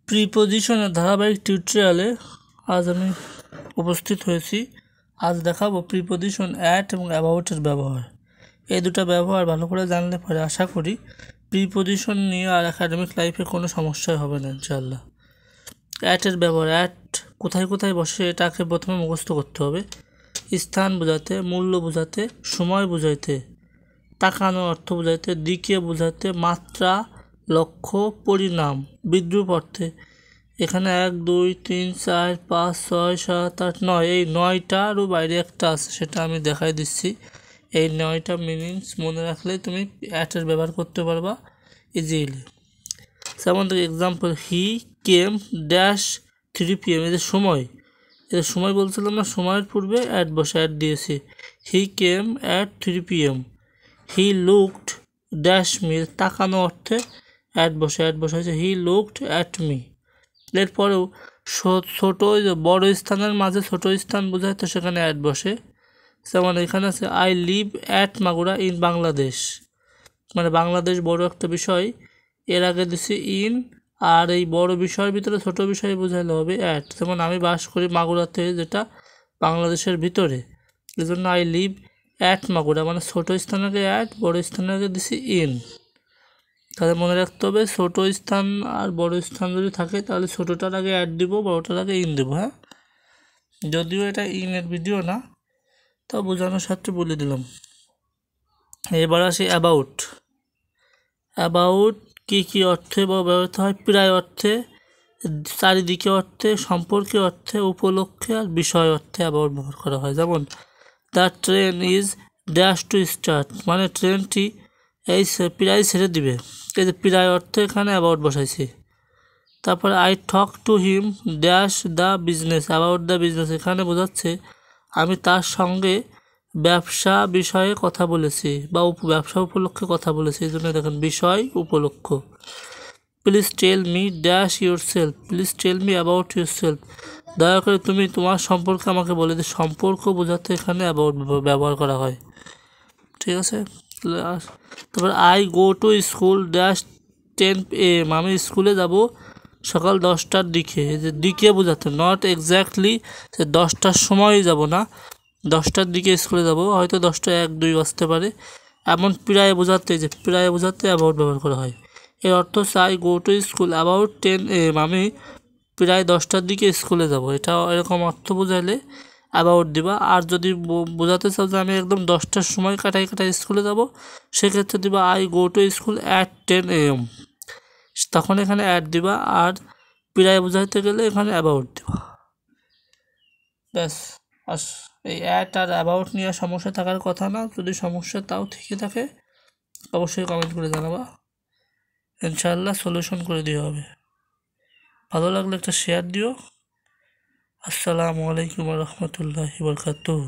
প্রিপোজিশনের ধারাবাহিক টিউটোরিয়ালে আজ আমি উপস্থিত হয়েছি। আজ দেখাবো প্রিপোজিশন অ্যাট এবং অ্যাবাউটের ব্যবহার। এই দুটো ব্যবহার ভালো করে জানলে পরে আশা করি প্রিপোজিশন নিয়ে আর একাডেমিক লাইফে কোনো সমস্যাই হবে না ইনশাআল্লাহ। অ্যাটের ব্যবহার, অ্যাট কোথায় কোথায় বসে এটাকে প্রথমে মুখস্থ করতে হবে। স্থান বোঝাতে, মূল্য বোঝাতে, সময় বোঝাইতে, তাকানো অর্থ বোঝাইতে, দিকে বোঝাতে, মাত্রা, লক্ষ্য, পরিণাম, বিদ্রূপ অর্থে। এখানে 1 2 3 4 5 6 7 8 9 এই 9টারও বাইরে একটা আছে, সেটা আমি দেখাই দিচ্ছি। এই 9টা মিনিংস মনে রাখলে তুমি অ্যাটের ব্যবহার করতে পারবা ইজিলি। যেমন এক্সাম্পল, হি কেম ড্যাশ 3 PM, এদের সময়, এদের সময় বলছিলাম না, সময়ের পূর্বে অ্যাট বসে, অ্যাট দিয়েছি। He came at 3 PM। He looked dash me, তাকানো অর্থে অ্যাট বসে, অ্যাট বসাইছে, হি লুকড অ্যাট মি। এরপরেও ছোট বড় স্থানের মাঝে ছোট স্থান বোঝায়, তো সেখানে অ্যাট বসে। যেমন এখানে আছে I live at Magura in Bangladesh, মানে বাংলাদেশ বড় একটা বিষয়, এর আগে দিছি ইন, আর এই বড় বিষয়ের ভিতরে ছোট বিষয় বোঝাইলে হবে অ্যাট। যেমন আমি বাস করি মাগুরাতে, যেটা বাংলাদেশের ভিতরে, এই জন্য আই লিভ অ্যাট মাগুরা, মানে ছোট স্থানের আগে অ্যাট, বড় স্থানের আগে দিছি ইন। তাহলে মনে রাখতে হবে ছোট স্থান আর বড় স্থান যদি থাকে তাহলে ছোটোটার আগে অ্যাড দিব, বড়োটার আগে ইন দেবো। হ্যাঁ, যদিও এটা ইনের ভিডিও না, তাও বোঝানোর সাথে বলে দিলাম। এবার আসি অ্যাবাউট। অ্যাবাউট কী কী অর্থে ব্যবহৃত হয়? প্রায় অর্থে, চারিদিকে অর্থে, সম্পর্কে অর্থে, উপলক্ষে আর বিষয় অর্থে অ্যাবাউট ব্যবহার করা হয়। যেমন the train is dash to start, মানে ট্রেনটি এই প্রায় ছেড়ে দিবে, এই যে প্রায় অর্থে এখানে অ্যাবাউট বসাইছি। তারপরে I talk to him dash the business, about the business, এখানে বোঝাচ্ছে আমি তার সঙ্গে ব্যবসা বিষয়ে কথা বলেছি বা ব্যবসা উপলক্ষে কথা বলেছি, এই জন্য দেখেন বিষয় উপলক্ষ। Please tell me dash yourself, please tell me about yourself, দয়া করে তুমি তোমার সম্পর্কে আমাকে বলে দিও। সম্পর্ক বোঝাতে এখানে অ্যাবাউট ব্যবহার করা হয়, ঠিক আছে। তারপর I go to school dash 10 AM, আমি স্কুলে যাব সকাল 10টার দিকে, যে দিকে বোঝাতে, নট এক্স্যাক্টলি যে 10টার সময়ই যাব না, 10টার দিকে স্কুলে যাব, হয়তো 10টা 1 2 বাজতে পারে, এমন প্রায় বোঝাতে, যে প্রায় বোঝাতে অ্যাবাউট ব্যবহার করা হয়। এর অর্থ হচ্ছে I go to school about 10 AM, আমি প্রায় 10টার দিকে স্কুলে যাব, এটা এরকম অর্থ বোঝাইলে অ্যাবাউট দিবা। আর যদি বোঝাতে চাও যে আমি একদম 10টার সময় কাটাই স্কুলে যাব, সেক্ষেত্রে দিবা I go to school at 10 AM, তখন এখানে অ্যাট দিবা। আর প্রায় বোঝাইতে গেলে এখানে অ্যাবাউট দিবা, ব্যাস। আর এই অ্যাট আর অ্যাবাউট নিয়ে সমস্যা থাকার কথা না, যদি সমস্যা তাও থেকে থাকে অবশ্যই কমেন্ট করে জানাবা, ইনশাআল্লাহ সলিউশন করে দেওয়া হবে। ভালো লাগলে একটা শেয়ার দিও। আসসালামু আলাইকুম ওয়া রাহমাতুল্লাহি ওয়া বারাকাতুহু।